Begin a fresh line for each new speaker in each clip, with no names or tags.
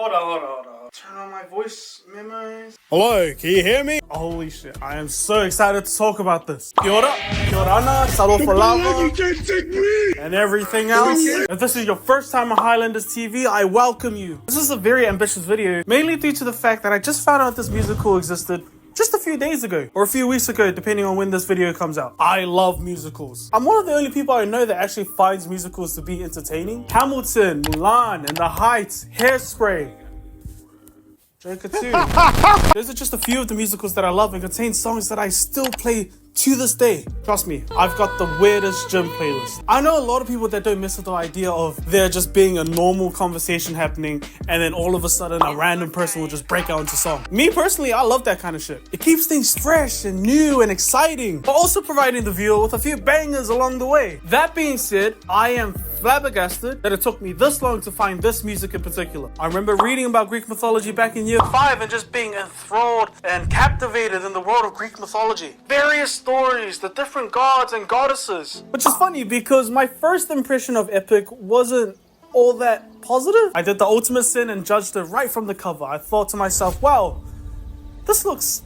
Hold on. Turn on my voice memos. Hello, can you hear me? Holy shit, I am so excited to talk about this. Kia ora, salut for lava, and everything else. If this is your first time on Highlanders TV, I welcome you. This is a very ambitious video, mainly due to the fact that I just found out this musical existed just a few days ago, or a few weeks ago, depending on when this video comes out. I love musicals. I'm one of the only people I know that actually finds musicals to be entertaining. Hamilton, Mulan, and The Heights, Hairspray, Joker 2. Those are just a few of the musicals that I love and contain songs that I still play to this day. Trust me, I've got the weirdest gym playlist. I know a lot of people that don't mess with the idea of there just being a normal conversation happening and then all of a sudden a random person will just break out into song. Me personally, I love that kind of shit. It keeps things fresh and new and exciting, but also providing the viewer with a few bangers along the way. That being said, I am flabbergasted that it took me this long to find this music in particular. I remember reading about Greek mythology back in year 5 and just being enthralled and captivated in the world of Greek mythology. Various stories, the different gods and goddesses. Which is funny because my first impression of Epic wasn't all that positive. I did the ultimate sin and judged it right from the cover. I thought to myself, wow, this looks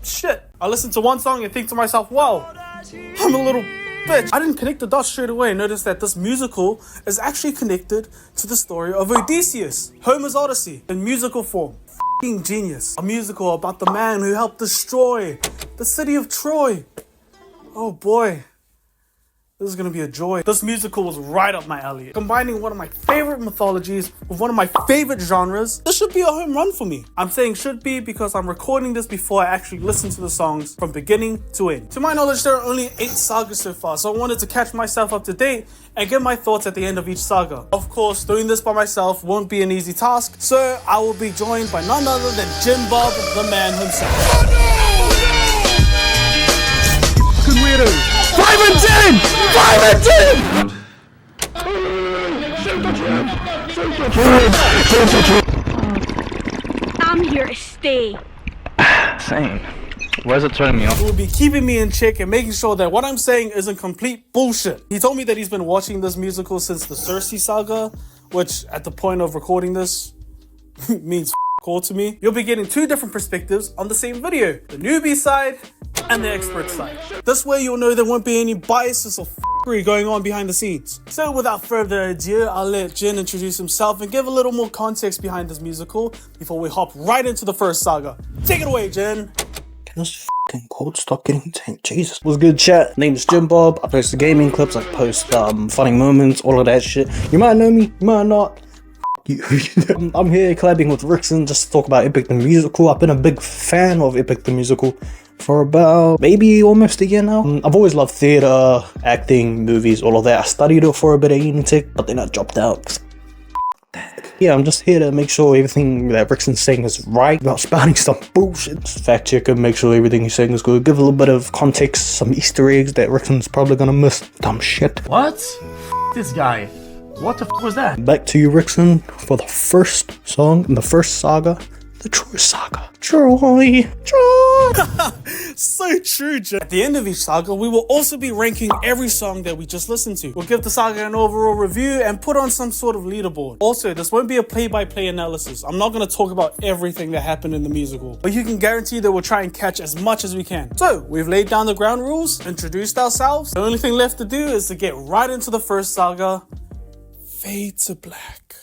shit. I listened to one song and think to myself, wow, I'm a little bitch. I didn't connect the dots straight away and noticed that this musical is actually connected to the story of Odysseus, Homer's Odyssey, in musical form. F***ing genius. A musical about the man who helped destroy the city of Troy. Oh boy, this is gonna be a joy. This musical was right up my alley. Combining one of my favorite mythologies with one of my favorite genres, this should be a home run for me. I'm saying should be because I'm recording this before I actually listen to the songs from beginning to end. To my knowledge, there are only 8 sagas so far, so I wanted to catch myself up to date and give my thoughts at the end of each saga. Of course, doing this by myself won't be an easy task, so I will be joined by none other than Jim Bob, the man himself. Fucking weirdos. 5 and 10! 5 and
10! I'm here to stay.
Same. Why is it turning me off?
He will be keeping me in check and making sure that what I'm saying isn't complete bullshit. He told me that he's been watching this musical since the Circe saga, which at the point of recording this means all to me. You'll be getting 2 different perspectives on the same video, the newbie side and the expert side. This way you'll know there won't be any biases or f***ery going on behind the scenes. So without further ado, I'll let Jin introduce himself and give a little more context behind this musical before we hop right into the first saga. Take it away, Jin.
Can this fucking quote stop getting intense? Jesus. What's good, chat? Name's Jim Bob. I post the gaming clips, I post funny moments, all of that shit. You might know me, you might not. I'm here collabing with Rickson just to talk about Epic the Musical. I've been a big fan of Epic the Musical for about maybe almost a year now. I've always loved theatre, acting, movies, all of that. I studied it for a bit at Unitech, but then I dropped out. Yeah, I'm just here to make sure everything that Rickson's saying is right, about spouting some bullshit. Fact check him, make sure everything he's saying is good. Give a little bit of context, some Easter eggs that Rickson's probably gonna miss. Dumb shit.
What? This guy. What the f was that?
Back to you, Rickson, for the first song in the first saga, the Troy saga. Troy.
So true, Jin. At the end of each saga, we will also be ranking every song that we just listened to. We'll give the saga an overall review and put on some sort of leaderboard. Also, this won't be a play-by-play analysis. I'm not going to talk about everything that happened in the musical, but you can guarantee that we'll try and catch as much as we can. So, we've laid down the ground rules, introduced ourselves. The only thing left to do is to get right into the first saga, Fade to Black.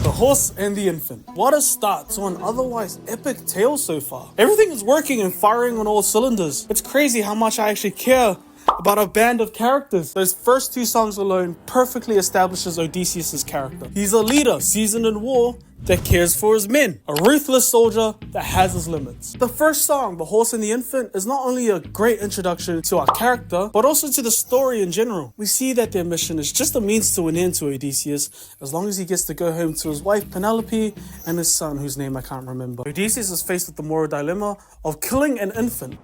The Horse and the Infant. What a start to an otherwise epic tale so far. Everything is working and firing on all cylinders. It's crazy how much I actually care about a band of characters. Those first 2 songs alone perfectly establishes Odysseus' character. He's a leader seasoned in war that cares for his men, a ruthless soldier that has his limits. The first song, The Horse and the Infant, is not only a great introduction to our character, but also to the story in general. We see that their mission is just a means to an end to Odysseus, as long as he gets to go home to his wife Penelope and his son, whose name I can't remember. Odysseus is faced with the moral dilemma of killing an infant.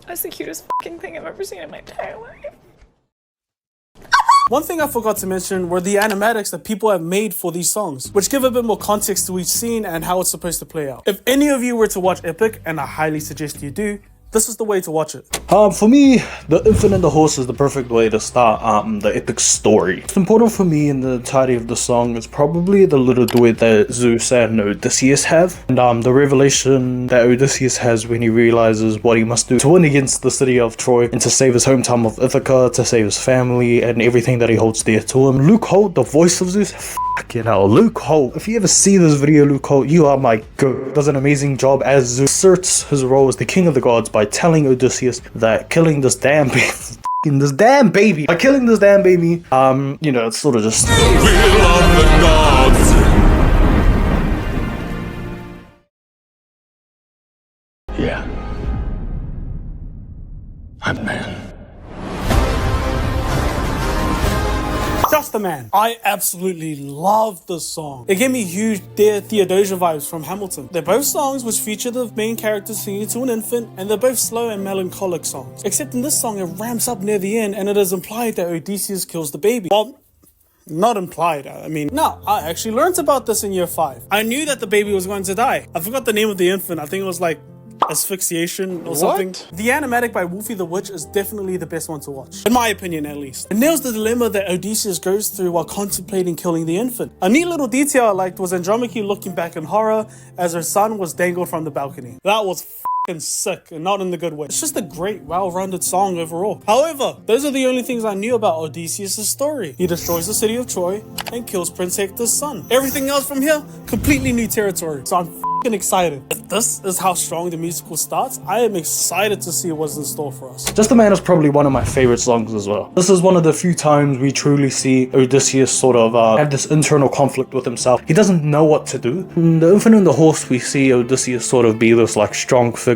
That's the cutest fucking thing I've ever seen in my entire life.
One thing I forgot to mention were the animatics that people have made for these songs, which give a bit more context to each scene and how it's supposed to play out. If any of you were to watch Epic, and I highly suggest you do, this is the way to watch it.
For me, the Infant and the Horse is the perfect way to start the epic story. What's important for me in the entirety of the song is probably the little duet that Zeus and Odysseus have, and the revelation that Odysseus has when he realizes what he must do to win against the city of Troy and to save his hometown of Ithaca, to save his family and everything that he holds dear to him. Luke Holt, the voice of Zeus, fucking hell, Luke Holt. If you ever see this video, Luke Holt, you are my goat. Does an amazing job as Zeus. Asserts his role as the king of the gods by telling Odysseus that killing this damn baby, by killing this damn baby, you know, it's sort of just the will of the gods. Yeah, I'm man.
Just the man. I absolutely love this song. It gave me huge Dear Theodosia vibes from Hamilton. They're both songs which feature the main character singing to an infant, and they're both slow and melancholic songs. Except in this song, it ramps up near the end, and it is implied that Odysseus kills the baby. Well, not implied, I mean, no, I actually learned about this in year 5. I knew that the baby was going to die. I forgot the name of the infant. I think it was like asphyxiation or something. The animatic by WolfyTheWitch is definitely the best one to watch, in my opinion at least. It nails the dilemma that Odysseus goes through while contemplating killing the infant. A neat little detail I liked was Andromache looking back in horror as her son was dangled from the balcony. That was f***ing sick, and not in the good way. It's just a great, well-rounded song overall. However, those are the only things I knew about Odysseus' story. He destroys the city of Troy and kills Prince Hector's son. Everything else from here, completely new territory. So I'm f***ing excited. If this is how strong the musical starts, I am excited to see what's in store for us.
Just the Man is probably one of my favorite songs as well. This is one of the few times we truly see Odysseus sort of have this internal conflict with himself. He doesn't know what to do. In the Infant and the Horse, we see Odysseus sort of be this like strong figure,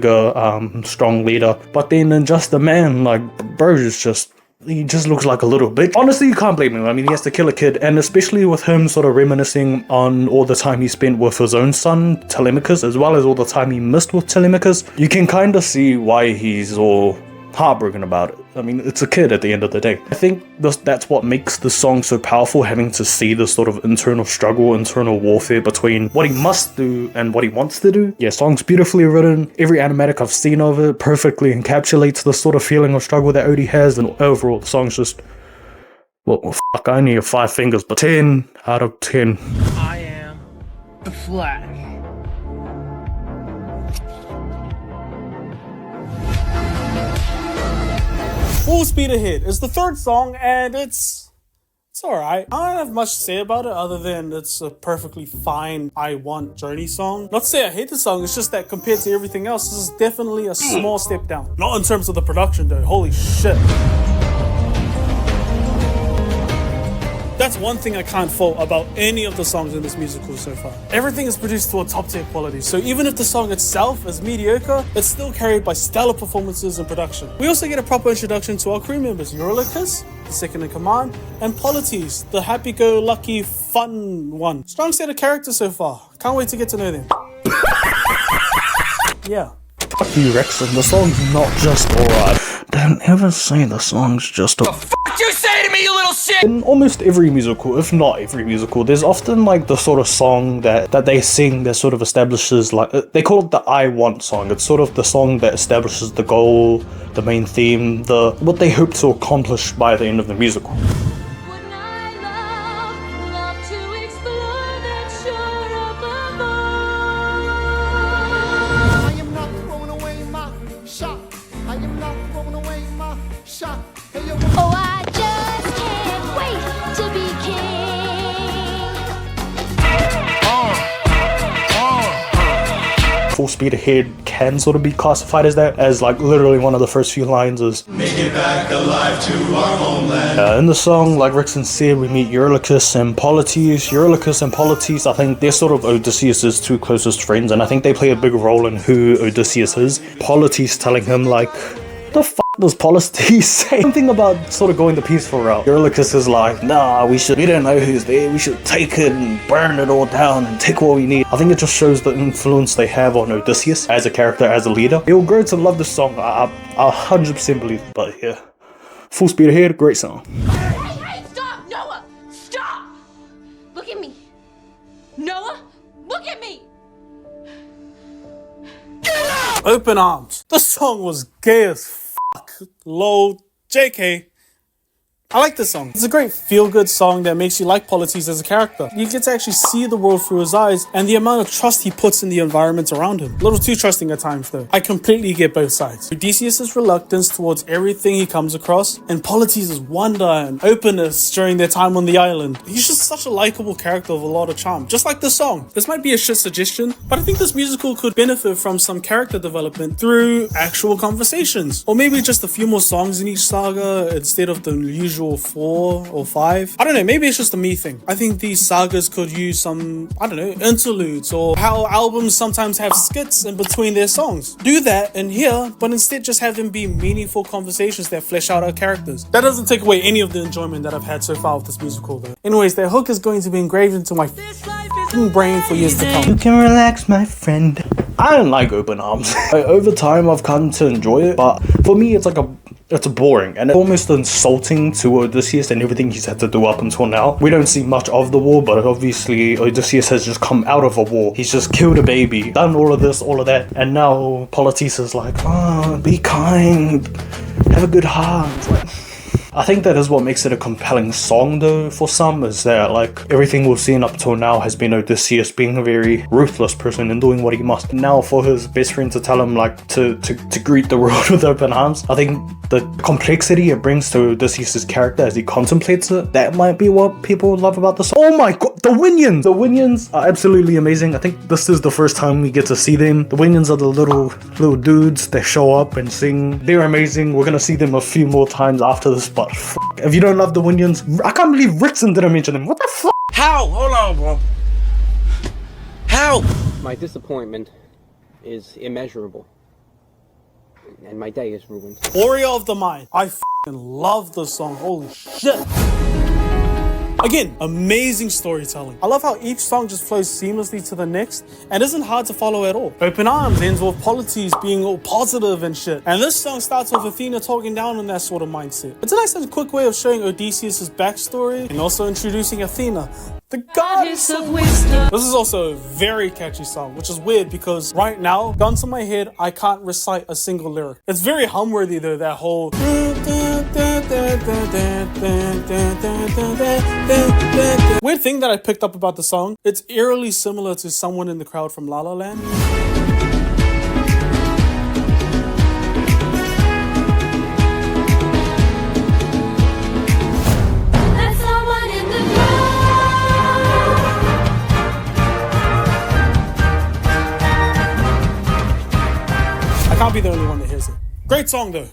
strong leader. But then in Just the Man, like, bro is just, he just looks like a little bitch. Honestly, you can't blame him. I mean, he has to kill a kid, and especially with him sort of reminiscing on all the time he spent with his own son, Telemachus, as well as all the time he missed with Telemachus, you can kind of see why he's all heartbroken about it. I mean, it's a kid at the end of the day. I think that's what makes the song so powerful, having to see this sort of internal struggle, internal warfare between what he must do and what he wants to do. Yeah, song's beautifully written. Every animatic I've seen of it perfectly encapsulates the sort of feeling of struggle that Odie has, and overall the song's just, well, fuck, I only have 5 fingers, but 10 out of 10.
I am the Flash.
Full Speed Ahead is the third song, and it's alright. I don't have much to say about it other than it's a perfectly fine I Want Journey song. Not to say I hate the song, it's just that compared to everything else, this is definitely a small step down. Not in terms of the production though, holy shit. That's one thing I can't fault about any of the songs in this musical so far. Everything is produced to a top tier quality, so even if the song itself is mediocre, it's still carried by stellar performances and production. We also get a proper introduction to our crew members, Eurylochus, the second in command, and Polites, the happy-go-lucky fun one. Strong set of characters so far. Can't wait to get to know them. Yeah.
Fuck you, Rexon. The song's not just alright. Don't ever say the song's just
The fuck you say to me, you little shit!
In almost every musical, if not every musical, there's often like the sort of song that they sing that sort of establishes, like, they call it the I Want song. It's sort of the song that establishes the goal, the main theme, what they hope to accomplish by the end of the musical.
Oh, I just can't wait to be king.
Full Speed Ahead can sort of be classified as that, as like literally one of the first few lines is "Make it back alive to our homeland." In the song, like Rexon said, we meet Eurylochus and Polites. Eurylochus and Polites, I think they're sort of Odysseus' 2 closest friends, and I think they play a big role in who Odysseus is. Polites telling him like, the f*** does Polites say? Something about sort of going the peaceful route. Eurylochus is like, nah, we don't know who's there, we should take it and burn it all down and take what we need. I think it just shows the influence they have on Odysseus as a character, as a leader. You'll grow to love this song, I 100% believe it, but yeah. Full Speed Ahead, great song.
Hey, stop! Look at me. Noah, look at me.
Open Arms. The song was gay as fuck. Lol. JK. I like this song. It's a great feel-good song that makes you like Politis as a character. You get to actually see the world through his eyes and the amount of trust he puts in the environment around him. A little too trusting at times though. I completely get both sides. Odysseus' reluctance towards everything he comes across, and Politis' wonder and openness during their time on the island. He's just such a likable character with a lot of charm. Just like the song. This might be a shit suggestion, but I think this musical could benefit from some character development through actual conversations. Or maybe just a few more songs in each saga instead of the usual 4 or 5. I don't know, maybe it's just a me thing. I think these sagas could use some, I don't know, interludes, or how albums sometimes have skits in between their songs. Do that in here, but instead just have them be meaningful conversations that flesh out our characters. That doesn't take away any of the enjoyment that I've had so far with this musical though. Anyways, their hook is going to be engraved into my brain for years to come.
You can relax, my friend. I don't like Open Arms. Over time, I've come to enjoy it, but for me, it's boring and almost insulting to Odysseus and everything he's had to do up until now. We don't see much of the war, but obviously Odysseus has just come out of a war. He's just killed a baby, done all of this, all of that, and now Politis is like, oh, be kind, have a good heart. It's like, I think that is what makes it a compelling song though for some, is that like everything we've seen up till now has been Odysseus being a very ruthless person and doing what he must. Now for his best friend to tell him like to greet the world with open arms, I think the complexity it brings to Odysseus' character as he contemplates it, that might be what people love about the song. Oh my god, the Winions! The Winions are absolutely amazing. I think this is the first time we get to see them. The Winions are the little dudes that show up and sing. They're amazing. We're gonna see them a few more times after this, but if you don't love the Winions, I can't believe Rickson didn't mention them. What the fuck?
How? Hold on, bro. How?
My disappointment is immeasurable. And my day is ruined.
Warrior of the Mind. I f***ing love this song. Holy shit. Again, amazing storytelling. I love how each song just flows seamlessly to the next and isn't hard to follow at all. Open Arms ends with Politis being all positive and shit. And this song starts with Athena talking down on that sort of mindset. It's a nice and quick way of showing Odysseus' backstory and also introducing Athena, the goddess of wisdom. This is also a very catchy song, which is weird because right now, gun to my head, I can't recite a single lyric. It's very hum-worthy though, that whole... Weird thing that I picked up about the song, it's eerily similar to Someone in the Crowd from La La Land. I can't be the only one that hears it. Great song though.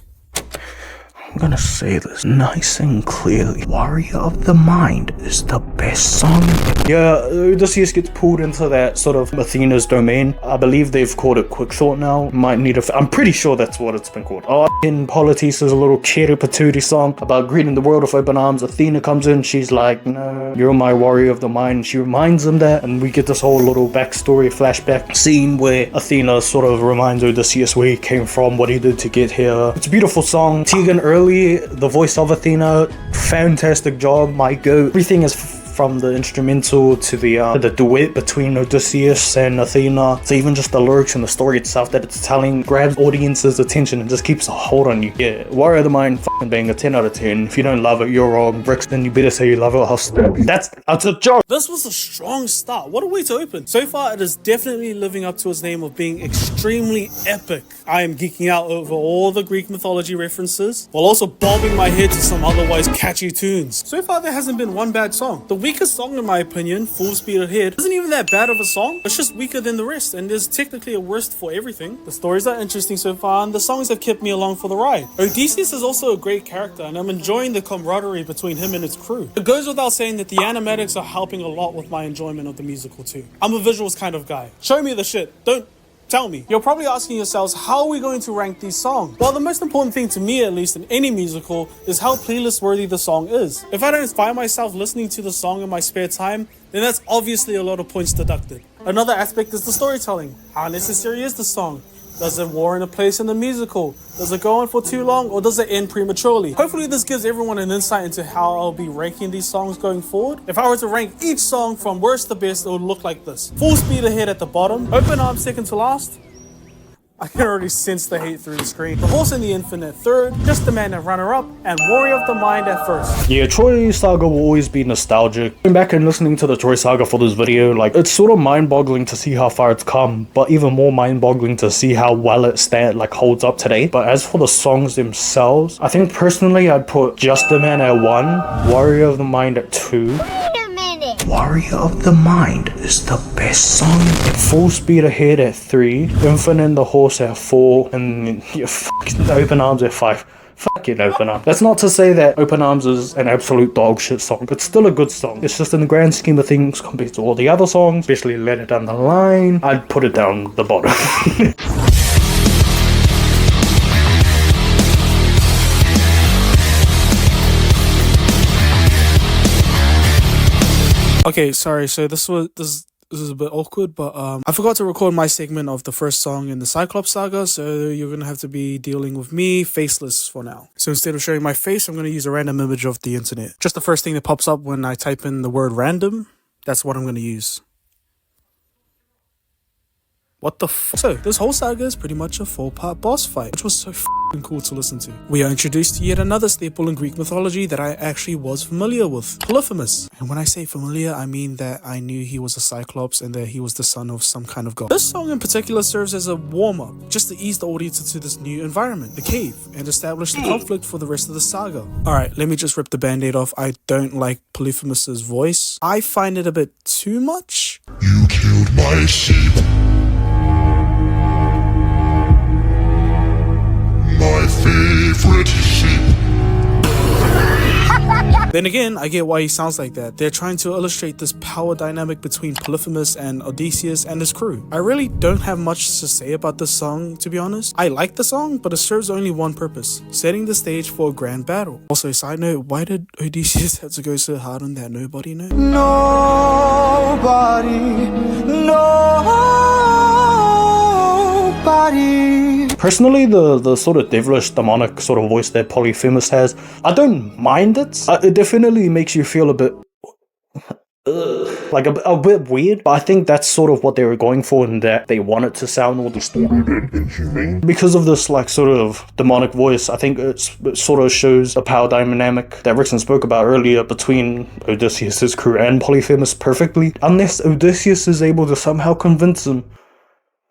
I'm gonna say this nice and clearly. Warrior of the Mind is the best song. Yeah, Odysseus gets pulled into that sort of Athena's domain. I believe they've called it Quick Thought now. Might need I'm pretty sure that's what it's been called. Oh, in Politis is a little Kiri Patootie song about greeting the world with open arms. Athena comes in, she's like, no, you're my warrior of the mind. She reminds him that, and we get this whole little backstory flashback scene where Athena sort of reminds Odysseus where he came from, what he did to get here. It's a beautiful song. Tegan early, the voice of Athena, fantastic job, my goat. Everything is from the instrumental to the duet between Odysseus and Athena, to even just the lyrics and the story itself that it's telling, grabs audience's attention and just keeps a hold on you. Yeah, Warrior of the Mind fucking being a 10 out of 10. If you don't love it, you're wrong. Brixton, you better say you love it. I'll stab you. That's a joke.
This was a strong start. What a way to open. So far, it is definitely living up to its name of being extremely epic. I am geeking out over all the Greek mythology references, while also bobbing my head to some otherwise catchy tunes. So far, there hasn't been one bad song. The weakest song in my opinion, Full Speed Ahead, isn't even that bad of a song. It's just weaker than the rest, and there's technically a worst for everything. The stories are interesting so far, and the songs have kept me along for the ride. Odysseus is also a great character, and I'm enjoying the camaraderie between him and his crew. It goes without saying that the animatics are helping a lot with my enjoyment of the musical too. I'm a visuals kind of guy. Show me the shit. Don't tell me. You're probably asking yourselves, how are we going to rank these songs? Well, the most important thing to me, at least in any musical, is how playlist worthy the song is. If I don't find myself listening to the song in my spare time, then that's obviously a lot of points deducted. Another aspect is the storytelling. How necessary is the song? Does it warrant a place in the musical? Does it go on for too long, or does it end prematurely? Hopefully this gives everyone an insight into how I'll be ranking these songs going forward. If I were to rank each song from worst to best, it would look like this. Full Speed Ahead at the bottom, Open Arms second to last. I can already sense the hate through the screen. The Horse in the Infinite third, Just a Man at runner-up, and Warrior of the Mind at first.
Yeah, Troy Saga will always be nostalgic. Going back and listening to the Troy Saga for this video, like, it's sort of mind-boggling to see how far it's come, but even more mind-boggling to see how well it holds up today. But as for the songs themselves, I think personally I'd put Just a Man at 1, Warrior of the Mind at 2. Warrior of the Mind is the best song. Full Speed Ahead at 3, Infinite and the Horse at 4, and fucking Open Arms at 5. Fucking Open Arms. That's not to say that Open Arms is an absolute dog shit song. It's still a good song. It's just in the grand scheme of things compared to all the other songs, especially Let It Down the Line, I'd put it down the bottom.
Okay, sorry, so this is a bit awkward, but I forgot to record my segment of the first song in the Cyclops saga, so you're gonna have to be dealing with me faceless for now. So instead of showing my face, I'm gonna use a random image of the internet. Just the first thing that pops up when I type in the word random, that's what I'm gonna use. What the f? So, this whole saga is pretty much a 4-part boss fight, which was so f***ing cool to listen to. We are introduced to yet another staple in Greek mythology that I actually was familiar with, Polyphemus. And when I say familiar, I mean that I knew he was a cyclops and that he was the son of some kind of god. This song in particular serves as a warm-up, just to ease the audience into this new environment, the cave, and establish the conflict for the rest of the saga. Alright, let me just rip the band-aid off. I don't like Polyphemus's voice. I find it a bit too much.
You killed my sheep. My favorite sheep.
Then again, I get why he sounds like that. They're trying to illustrate this power dynamic between Polyphemus and Odysseus and his crew. I really don't have much to say about this song, to be honest. I like the song, but it serves only one purpose, setting the stage for a grand battle. Also, side note, why did Odysseus have to go so hard on that nobody note?
Nobody. Personally, the sort of devilish, demonic sort of voice that Polyphemus has, I don't mind it. It definitely makes you feel a bit... like a bit weird, but I think that's sort of what they were going for, in that they wanted to sound all distorted and inhumane. Because of this like sort of demonic voice, I think it sort of shows the power dynamic that Rickson spoke about earlier between Odysseus' crew and Polyphemus perfectly. Unless Odysseus is able to somehow convince him,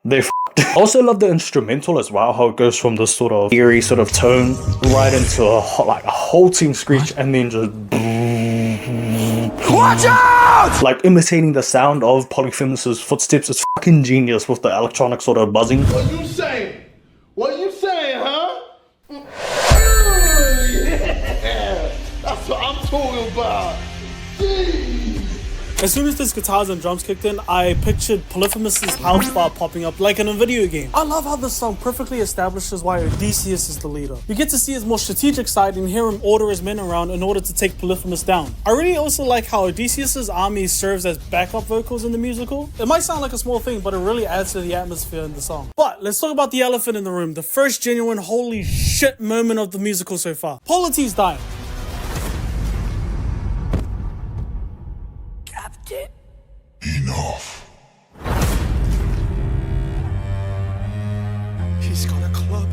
they're f***ed. I also love the instrumental as well, how it goes from this sort of eerie sort of tone right into a halting screech and then just... Watch out! Like imitating the sound of Polyphemus's footsteps is fucking genius with the electronic sort of buzzing.
What you saying? What you saying, huh? Yeah, that's what I'm talking about. Jeez.
As soon as this guitars and drums kicked in, I pictured Polyphemus's health bar popping up like in a video game. I love how this song perfectly establishes why Odysseus is the leader. You get to see his more strategic side and hear him order his men around in order to take Polyphemus down. I really also like how Odysseus' army serves as backup vocals in the musical. It might sound like a small thing, but it really adds to the atmosphere in the song. But let's talk about the elephant in the room, the first genuine holy shit moment of the musical so far. Polites dying.
Enough.
He's got a club.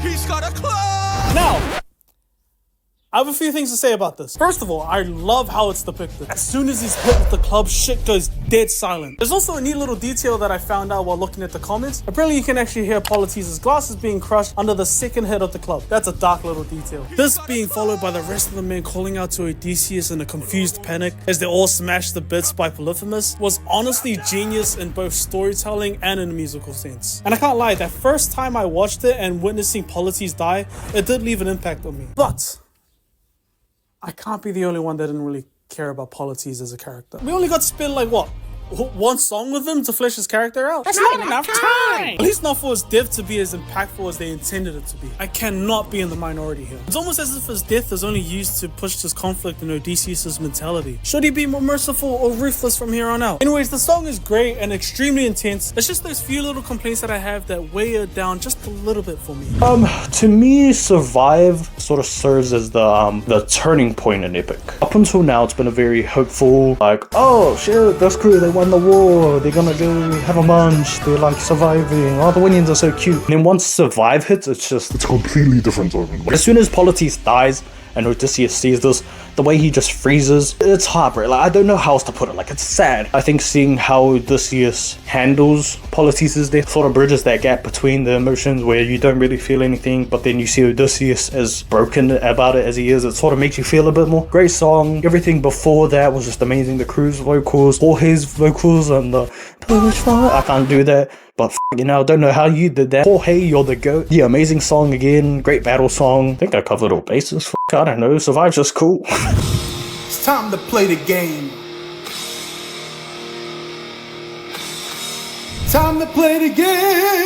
He's got a club!
Now, I have a few things to say about this. First of all, I love how it's depicted. As soon as he's hit with the club, shit goes dead silent. There's also a neat little detail that I found out while looking at the comments. Apparently you can actually hear Polites' glasses being crushed under the second hit of the club. That's a dark little detail. This being followed by the rest of the men calling out to Odysseus in a confused panic as they all smash the bits by Polyphemus was honestly genius in both storytelling and in a musical sense. And I can't lie, that first time I watched it and witnessing Polites die, it did leave an impact on me. But I can't be the only one that didn't really care about Polites as a character. We only got to spend like what? one song with him to flesh his character out? That's not enough time! At least not for his death to be as impactful as they intended it to be. I cannot be in the minority here. It's almost as if his death is only used to push this conflict in Odysseus' mentality. Should he be more merciful or ruthless from here on out? Anyways, the song is great and extremely intense. It's just those few little complaints that I have that weigh it down just a little bit for me.
To me, Survive sort of serves as the turning point in Epic. Up until now, it's been a very hopeful, like, oh shit, this crew, they won the war, they're gonna go have a munch, they're like surviving, oh the Winians are so cute. And then once Survive hits, it's a completely different tone. As soon as Polites dies and Odysseus sees this, the way he just freezes, it's heartbreaking. Like, I don't know how else to put it, like, it's sad. I think seeing how Odysseus handles Polites' death sort of bridges that gap between the emotions where you don't really feel anything, but then you see Odysseus as broken about it as he is. It sort of makes you feel a bit more. Great song. Everything before that was just amazing. The crew's vocals, Jorge's vocals, and the I can't do that. But you know, I don't know how you did that. Jorge, you're the GOAT. Yeah, amazing song again. Great battle song. I think I covered all bases. I don't know. Survive's just cool.
It's time to play the game. Time to play the game.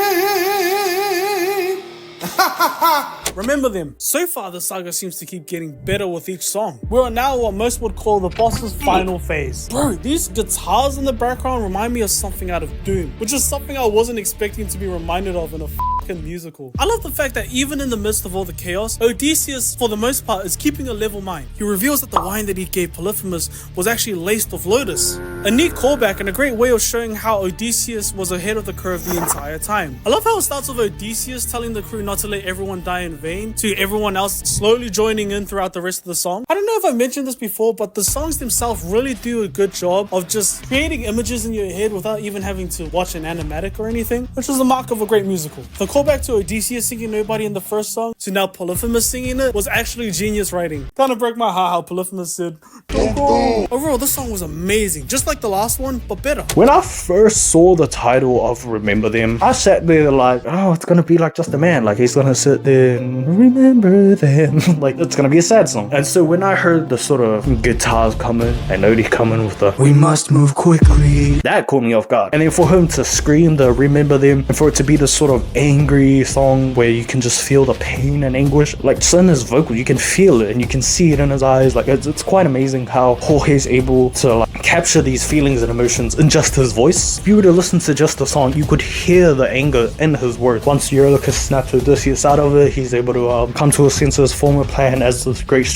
Remember them. So far, the saga seems to keep getting better with each song. We are now what most would call the boss's final phase. Bro, these guitars in the background remind me of something out of Doom, which is something I wasn't expecting to be reminded of in a fucking musical. I love the fact that even in the midst of all the chaos, Odysseus, for the most part, is keeping a level mind. He reveals that the wine that he gave Polyphemus was actually laced with lotus. A neat callback and a great way of showing how Odysseus was ahead of the curve the entire time. I love how it starts with Odysseus telling the crew not to let everyone die in vain, to everyone else slowly joining in throughout the rest of the song. I don't know if I mentioned this before, but the songs themselves really do a good job of just creating images in your head without even having to watch an animatic or anything, which is the mark of a great musical. The callback to Odysseus singing Nobody in the first song to now Polyphemus singing it was actually genius writing. Kinda broke my heart how Polyphemus said, "Don't go." Overall, this song was amazing, just like the last one, but better.
When I first saw the title of Remember Them, I sat there like, oh, it's gonna be like Just a Man. Like, he's gonna sit there and remember them. Like, it's gonna be a sad song. And so when I heard the sort of guitars coming and Odie coming with the "we must move quickly," that caught me off guard. And then for him to scream the "remember them" and for it to be this sort of angry song where you can just feel the pain and anguish, like just in his vocal, you can feel it and you can see it in his eyes. Like, it's quite amazing how Jorge's able to like capture these feelings and emotions in just his voice. If you were to listen to just the song, you could hear the anger in his words. Once Eurylochus snaps Odysseus out of it, he's able to come to a sense of his former plan as this great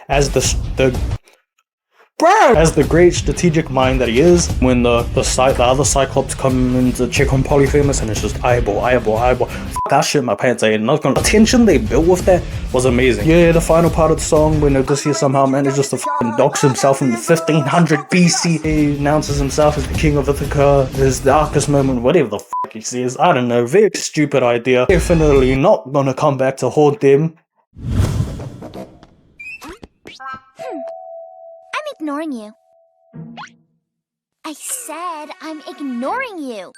as the great strategic mind that he is. When the other Cyclops come in to check on Polyphemus and it's just eyeball. That shit my pants ain't not gonna. The tension they built with that was amazing. Yeah, the final part of the song when Odysseus somehow manages to fucking dox himself in 1500 BC. He announces himself as the king of Ithaca. His darkest moment, whatever the fuck he says. I don't know, very stupid idea. Definitely not gonna come back to haunt them.
I'm ignoring you. I said I'm ignoring you.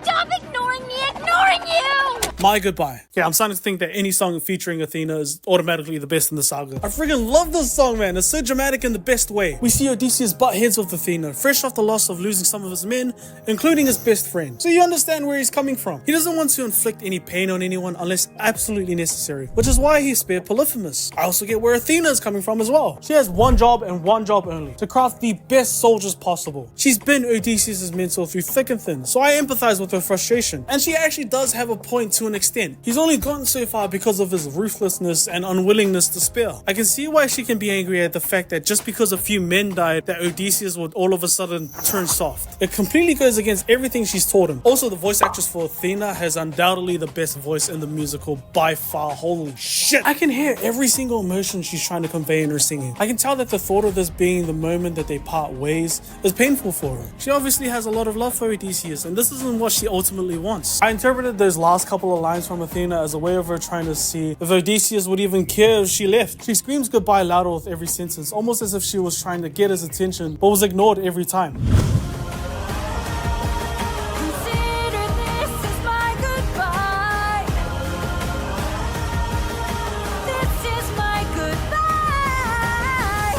Stop ignoring me! Ignoring you!
My goodbye. Yeah, I'm starting to think that any song featuring Athena is automatically the best in the saga. I freaking love this song, man. It's so dramatic in the best way. We see Odysseus butt heads with Athena, fresh off the loss of losing some of his men, including his best friend. So you understand where he's coming from. He doesn't want to inflict any pain on anyone unless absolutely necessary, which is why he spared Polyphemus. I also get where Athena is coming from as well. She has one job and one job only, to craft the best soldiers possible. She's been Odysseus' mentor through thick and thin, so I empathize with her frustration. And she actually does have a point to an extent. He's only gotten so far because of his ruthlessness and unwillingness to spare. I can see why she can be angry at the fact that just because a few men died, that Odysseus would all of a sudden turn soft. It completely goes against everything she's taught him. Also, the voice actress for Athena has undoubtedly the best voice in the musical by far. Holy shit! I can hear every single emotion she's trying to convey in her singing. I can tell that the thought of this being the moment that they part ways is painful for her. She obviously has a lot of love for Odysseus, and this isn't what she ultimately wants. I interpreted those last couple of lines from Athena as a way of her trying to see if Odysseus would even care if she left. She screams goodbye louder with every sentence, almost as if she was trying to get his attention, but was ignored every time.
Consider this as my goodbye. This is my goodbye.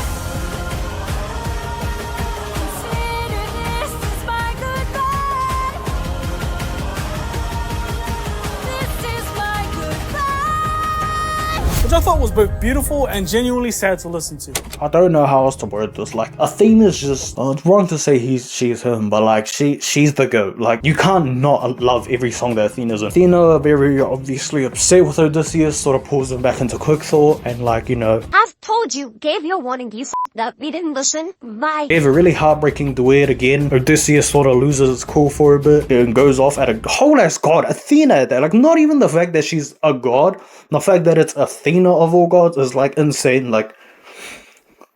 thought was both beautiful and genuinely sad to listen to.
I don't know how else to word this. Like, Athena's just, it's wrong to say she's him, but like, she's the GOAT. Like, you can't not love every song that Athena's in. Athena, very obviously upset with Odysseus, sort of pulls him back into quick thought, and like, you know,
I've told you, gave your warning, you f***ed up, you didn't listen. Bye.
they have a really heartbreaking duet again. Odysseus sort of loses his cool for a bit and goes off at a whole ass god. Athena at that. Like, not even the fact that she's a god, the fact that it's Athena of all gods is like insane. Like,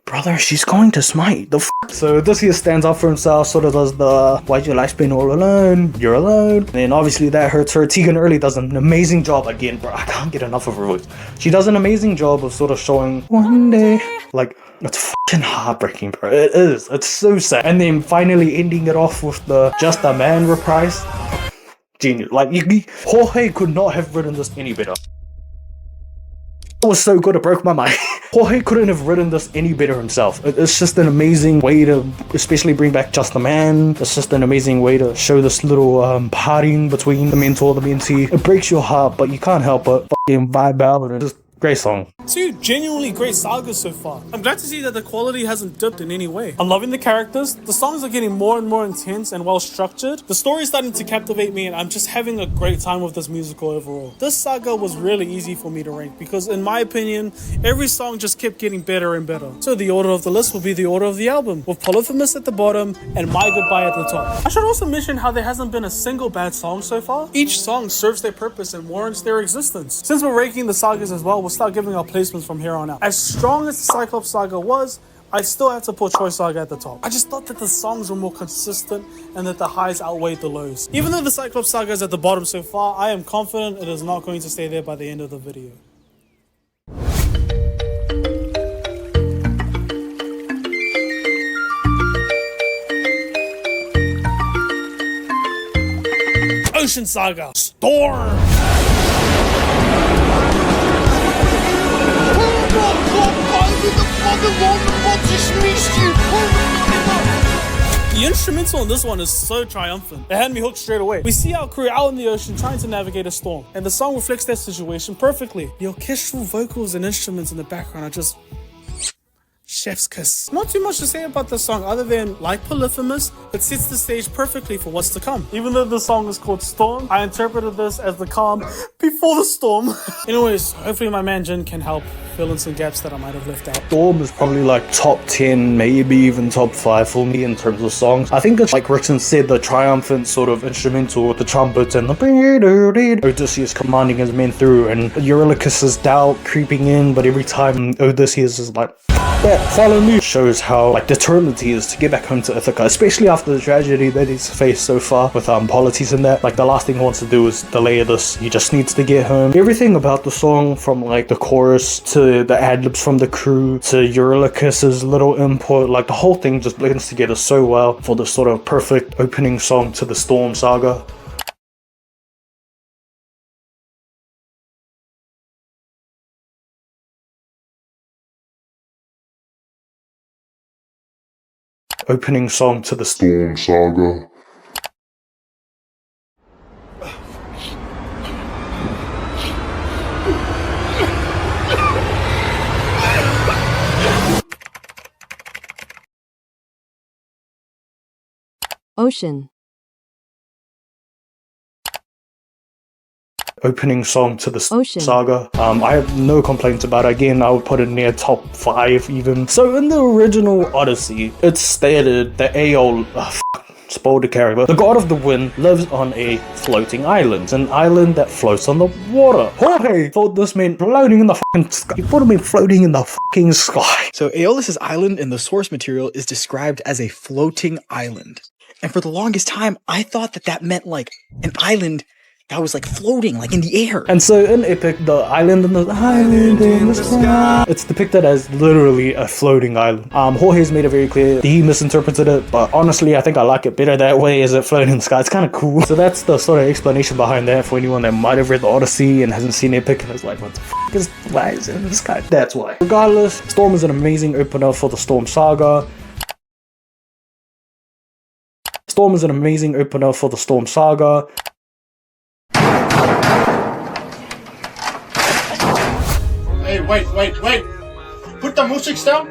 brother, she's going to smite the f. So Odysseus stands up for himself, sort of does the why'd your life spend all alone? You're alone. And obviously that hurts her. Tegan Early does an amazing job again, bro. I can't get enough of her voice. She does an amazing job of sort of showing one day. Like, it's fucking heartbreaking, bro. It is. It's so sad. And then finally ending it off with the Just a Man reprise. Genius. Like, Jorge could not have written this any better. It was so good, it broke my mind. Jorge couldn't have written this any better himself. It's just an amazing way to especially bring back Just a Man. It's just an amazing way to show this little parting between the mentor and the mentee. It breaks your heart, but you can't help but fucking vibe out with it. Just great song.
Two genuinely great sagas so far. I'm glad to see that the quality hasn't dipped in any way. I'm loving the characters. The songs are getting more and more intense and well structured. The story is starting to captivate me and I'm just having a great time with this musical overall. This saga was really easy for me to rank because in my opinion, every song just kept getting better and better. So the order of the list will be the order of the album, with Polyphemus at the bottom and My Goodbye at the top. I should also mention how there hasn't been a single bad song so far. Each song serves their purpose and warrants their existence. Since we're ranking the sagas as well, we'll start giving our placements from here on out. As strong as the Cyclops saga was, I still have to put Troy Saga at the top. I just thought that the songs were more consistent and that the highs outweighed the lows. Even though the Cyclops saga is at the bottom so far, I am confident it is not going to stay there by the end of the video. Ocean Saga, Storm! The instrumental in this one is so triumphant. It had me hooked straight away. We see our crew out in the ocean trying to navigate a storm, and the song reflects that situation perfectly. The orchestral vocals and instruments in the background are just chef's kiss. Not too much to say about the song other than, like Polyphemus, it sets the stage perfectly for what's to come. Even though the song is called Storm, I interpreted this as the calm before the storm. Anyways, hopefully my man Jin can help fill in some gaps that I might have left out.
Storm is probably like top 10, maybe even top 5 for me in terms of songs. I think it's like Rickson said, the triumphant sort of instrumental with the trumpets and the Odysseus commanding his men through, and Eurylochus's doubt creeping in, but every time Odysseus is like, yeah, follow me, shows how like determined he is to get back home to Ithaca, especially after the tragedy that he's faced so far with Polites and that. Like, the last thing he wants to do is delay this. He just needs to get home. Everything about the song, from like the chorus to the ad-libs from the crew to Eurylochus's little input, like the whole thing just blends together so well for the sort of perfect opening song to the Storm saga. Opening song to the Storm saga.
Ocean.
Opening song to the
Ocean
saga. I have no complaints about it. Again, I would put it near top 5 even. So in the original Odyssey, it's stated that Aeol, spoiled the character, the god of the wind, lives on a floating island. An island that floats on the water. Jorge thought this meant floating in the fucking sky. He thought it meant floating in the fucking sky.
So Aeolus's island in the source material is described as a floating island. And for the longest time, I thought that that meant like an island that was like floating, like in the air.
And so in Epic, the island in the sky, it's depicted as literally a floating island. Jorge's made it very clear he misinterpreted it, but honestly, I think I like it better that way, as it floating in the sky. It's kind of cool. So that's the sort of explanation behind that for anyone that might have read the Odyssey and hasn't seen Epic and is like, what the f is, why is it in the sky? That's why. Regardless, Storm is an amazing opener for the Storm saga. Storm is an amazing opener for the Storm saga.
Hey, Wait. Put the music down.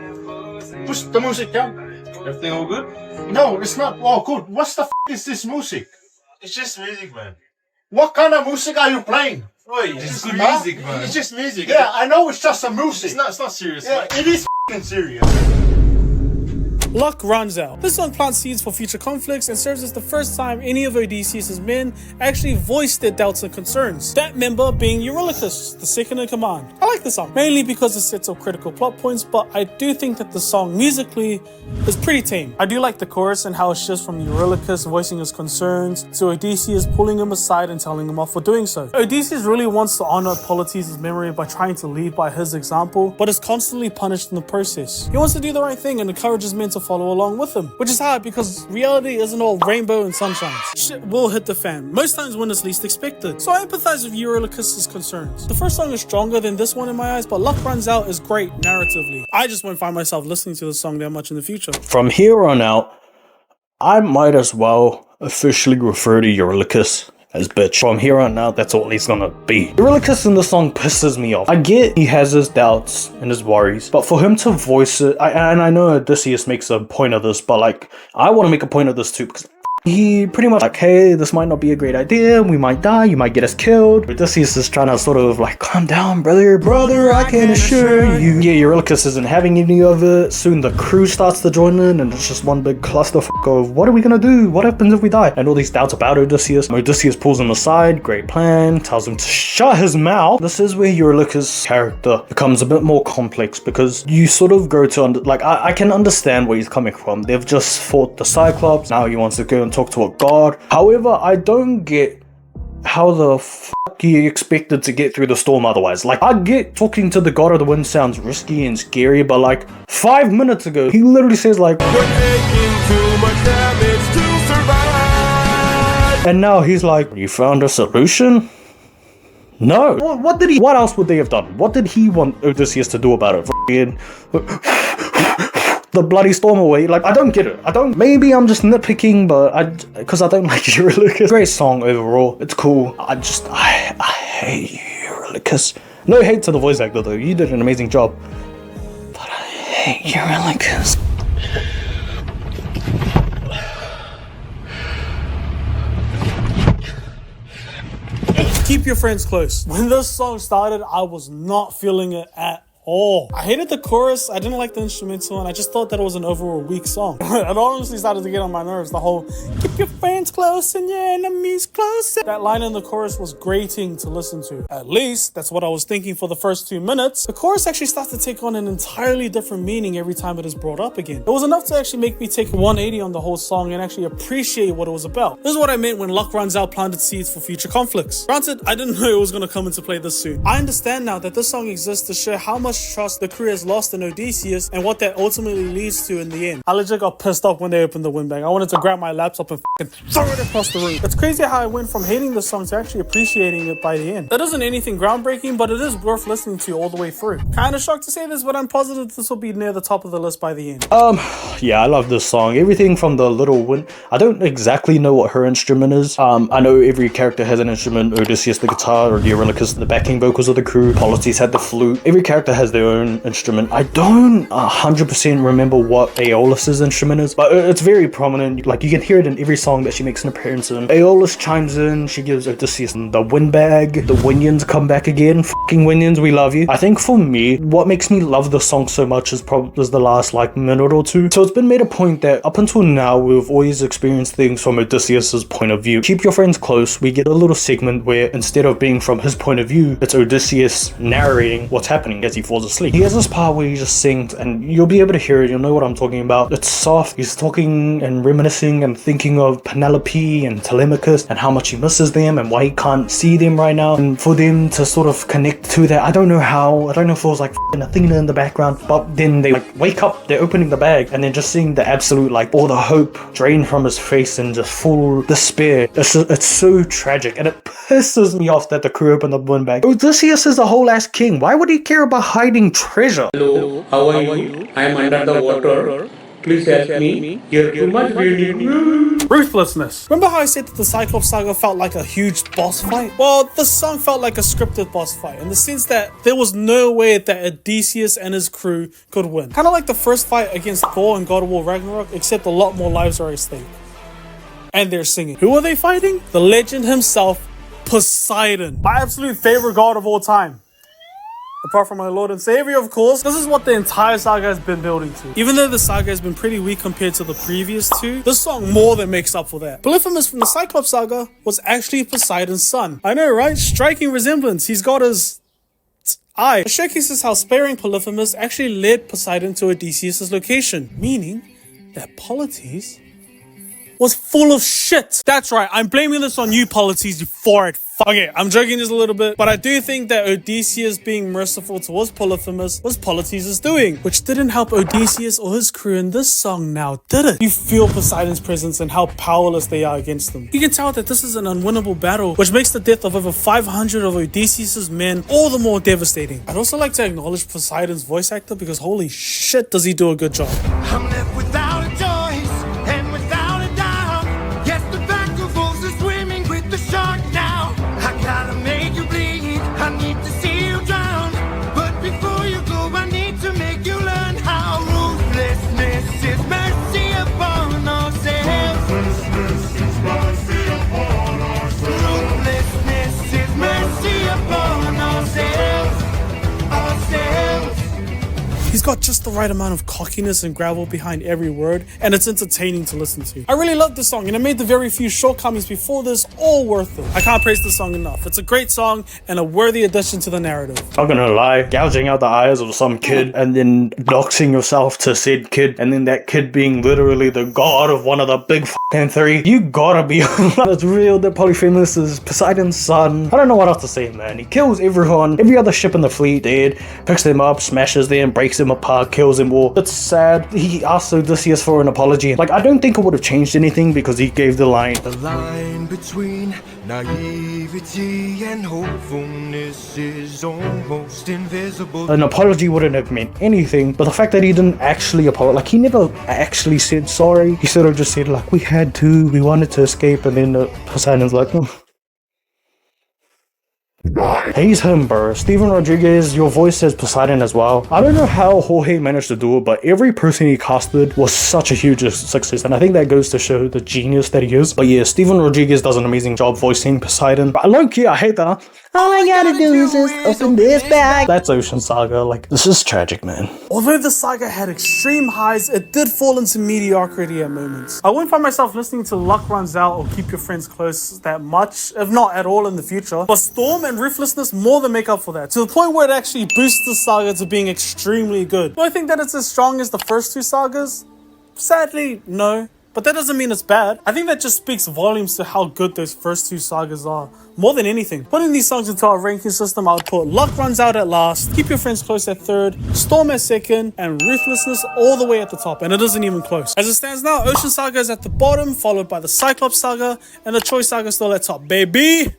Push the music down.
Everything all good?
No, it's not all good. What the is this music?
It's just music, man.
What kind of music are you playing?
Wait, it's good music, man.
It's just music. Yeah, I know it's just a music.
It's not serious,
Yeah,
man.
it is serious.
Luck runs out. This song plants seeds for future conflicts and serves as the first time any of Odysseus' men actually voiced their doubts and concerns. That member being Eurylochus, the second in command. I like the song, mainly because it sets up critical plot points, but I do think that the song musically is pretty tame. I do like the chorus and how it shifts from Eurylochus voicing his concerns to Odysseus pulling him aside and telling him off for doing so. Odysseus really wants to honor Polites' memory by trying to lead by his example, but is constantly punished in the process. He wants to do the right thing and encourages men to follow along with him, which is hard because reality isn't all rainbow and sunshine. Shit will hit the fan, most times when it's least expected, so I empathize with Eurylochus' concerns. The first song is stronger than this one in my eyes, but Luck Runs Out is great narratively. I just won't find myself listening to this song that much in the future.
From here on out, I might as well officially refer to Eurylochus as bitch. From here on out, that's all he's gonna be. Eurylochus in the song pisses me off. I get he has his doubts and his worries, but for him to voice it, and I know Odysseus makes a point of this, but like, I want to make a point of this too, because he pretty much like, hey, this might not be a great idea, we might die, you might get us killed. Odysseus is trying to sort of like, calm down, brother, I can assure you. Yeah, Eurylochus isn't having any of it. Soon the crew starts to join in, and it's just one big clusterfuck of, what are we gonna do? What happens if we die? And all these doubts about Odysseus. Odysseus pulls him aside, great plan, tells him to shut his mouth. This is where Eurylochus' character becomes a bit more complex, because you sort of grow to I can understand where he's coming from. They've just fought the Cyclops, now he wants to go and talk to a god. However, I don't get how the fuck he expected to get through the storm otherwise. Like, I get talking to the god of the wind sounds risky and scary, but like 5 minutes ago, he literally says like, "We're taking too much damage to survive." And now he's like, "You found a solution?" No. What else would they have done? What did he want Odysseus to do about it? The bloody storm away. Like, I don't get it. Maybe I'm just nitpicking, but because I don't like Eurylochus. Great song overall. It's cool. I hate Eurylochus. No hate to the voice actor though. You did an amazing job. But I hate Eurylochus.
Keep your friends close. When this song started, I was not feeling it at all. I hated the chorus, I didn't like the instrumental, and I just thought that it was an overall weak song. It honestly started to get on my nerves, the whole keep your friends close and your enemies closer. That line in the chorus was grating to listen to. At least, that's what I was thinking for the first 2 minutes. The chorus actually starts to take on an entirely different meaning every time it is brought up again. It was enough to actually make me take a 180 on the whole song and actually appreciate what it was about. This is what I meant when Luck Runs Out planted seeds for future conflicts. Granted, I didn't know it was going to come into play this soon. I understand now that this song exists to show how much trust the crew has lost in Odysseus and what that ultimately leads to in the end. I legit got pissed off when they opened the windbag. I wanted to grab my laptop and throw it across the room. It's crazy how I went from hating the song to actually appreciating it by the end. It isn't anything groundbreaking, but it is worth listening to all the way through. Kinda shocked to say this, but I'm positive this will be near the top of the list by the end.
Yeah, I love this song. Everything from the little wind. I don't exactly know what her instrument is. I know every character has an instrument. Odysseus the guitar, or Eurylochus the backing vocals of the crew. Polites had the flute. Every character has their own instrument. I don't 100% remember what Aeolus's instrument is, but it's very prominent. Like, you can hear it in every song that she makes an appearance in. Aeolus chimes in, she gives Odysseus the windbag. The Winions come back again. Fucking Winions, we love you. I think for me, what makes me love the song so much is probably the last like minute or two. So it's been made a point that up until now, we've always experienced things from Odysseus's point of view. Keep your friends close. We get a little segment where instead of being from his point of view, it's Odysseus narrating what's happening as he falls asleep. He has this part where he just sings, and you'll be able to hear it, you'll know what I'm talking about. It's soft, he's talking and reminiscing and thinking of Penelope and Telemachus and how much he misses them and why he can't see them right now, and for them to sort of connect to that. I don't know how, I don't know if it was like Athena in the background, but then they like wake up, they're opening the bag, and then just seeing the absolute like all the hope drain from his face and just full despair. It's so tragic, and it pisses me off that the crew opened the windbag. Odysseus is a whole ass king. Why would he care about hiding treasure?
Hello, how are you? I am under the water.
Please ask me. You're too much ruthlessness. Remember how I said that the Cyclops saga felt like a huge boss fight? Well, the song felt like a scripted boss fight in the sense that there was no way that Odysseus and his crew could win. Kind of like the first fight against Thor and God of War Ragnarok, except a lot more lives are at stake. And they're singing. Who are they fighting? The legend himself, Poseidon. My absolute favorite god of all time. Apart from my Lord and Savior, of course. This is what the entire saga has been building to. Even though the saga has been pretty weak compared to the previous two, this song more than makes up for that. Polyphemus from the Cyclops saga was actually Poseidon's son. I know, right? Striking resemblance. He's got his eye. It showcases how sparing Polyphemus actually led Poseidon to Odysseus' location, meaning that Polites was full of shit. That's right, I'm blaming this on you, Polites, you forward. Okay, I'm joking just a little bit, but I do think that Odysseus being merciful towards Polyphemus was Polites' doing, which didn't help Odysseus or his crew in this song now, did it? You feel Poseidon's presence and how powerless they are against them. You can tell that this is an unwinnable battle, which makes the death of over 500 of Odysseus' men all the more devastating. I'd also like to acknowledge Poseidon's voice actor because holy shit does he do a good job.
I'm left without a choice and without a doubt. Yes, the back of wolves is swimming with the shark now. I gotta make you bleed. I need to see you drown. But before you go, I need to make you learn how ruthlessness is mercy upon ourselves. Ruthlessness is mercy upon ourselves. Ruthlessness is mercy upon ourselves.
He's got just the right amount of cockiness and gravel behind every word, and it's entertaining to listen to. I really love this song, and it made the very few shortcomings before this all worth it. I can't praise this song enough. It's a great song and a worthy addition to the narrative.
Not gonna lie, gouging out the eyes of some kid and then doxing yourself to said kid, and then that kid being literally the god of one of the big f***ing three, you gotta be it's real that Polyphemus is Poseidon's son. I don't know what else to say, man. He kills everyone, every other ship in the fleet dead, picks them up, smashes them, breaks them apart, kills them all. It's sad. He asked Odysseus for an apology. Like, I don't think it would have changed anything because he gave the line.
The line between naivety and hopefulness is almost invisible.
An apology wouldn't have meant anything, but the fact that he didn't actually apologize, like he never actually said sorry. He sort of just said like, we had to, we wanted to escape, and then Poseidon's like, oh. He's him, bro. Steven Rodriguez, your voice says Poseidon as well. I don't know how Jorge managed to do it, but every person he casted was such a huge success, and I think that goes to show the genius that he is. But yeah, Steven Rodriguez does an amazing job voicing Poseidon. But low-key, I hate that. All I gotta do is just open this bag. That's Ocean Saga. Like, this is tragic, man.
Although the saga had extreme highs, it did fall into mediocrity at moments. I wouldn't find myself listening to Luck Runs Out or Keep Your Friends Close that much, if not at all in the future. But Storm and Ruthlessness more than make up for that, to the point where it actually boosts the saga to being extremely good. Do I think that it's as strong as the first two sagas? Sadly, no. But that doesn't mean it's bad. I think that just speaks volumes to how good those first two sagas are. More than anything. Putting these songs into our ranking system, I would put Luck Runs Out at last, Keep Your Friends Close at third, Storm at second, and Ruthlessness all the way at the top, and it isn't even close. As it stands now, Ocean Saga is at the bottom, followed by the Cyclops Saga, and the Troy Saga still at top, baby!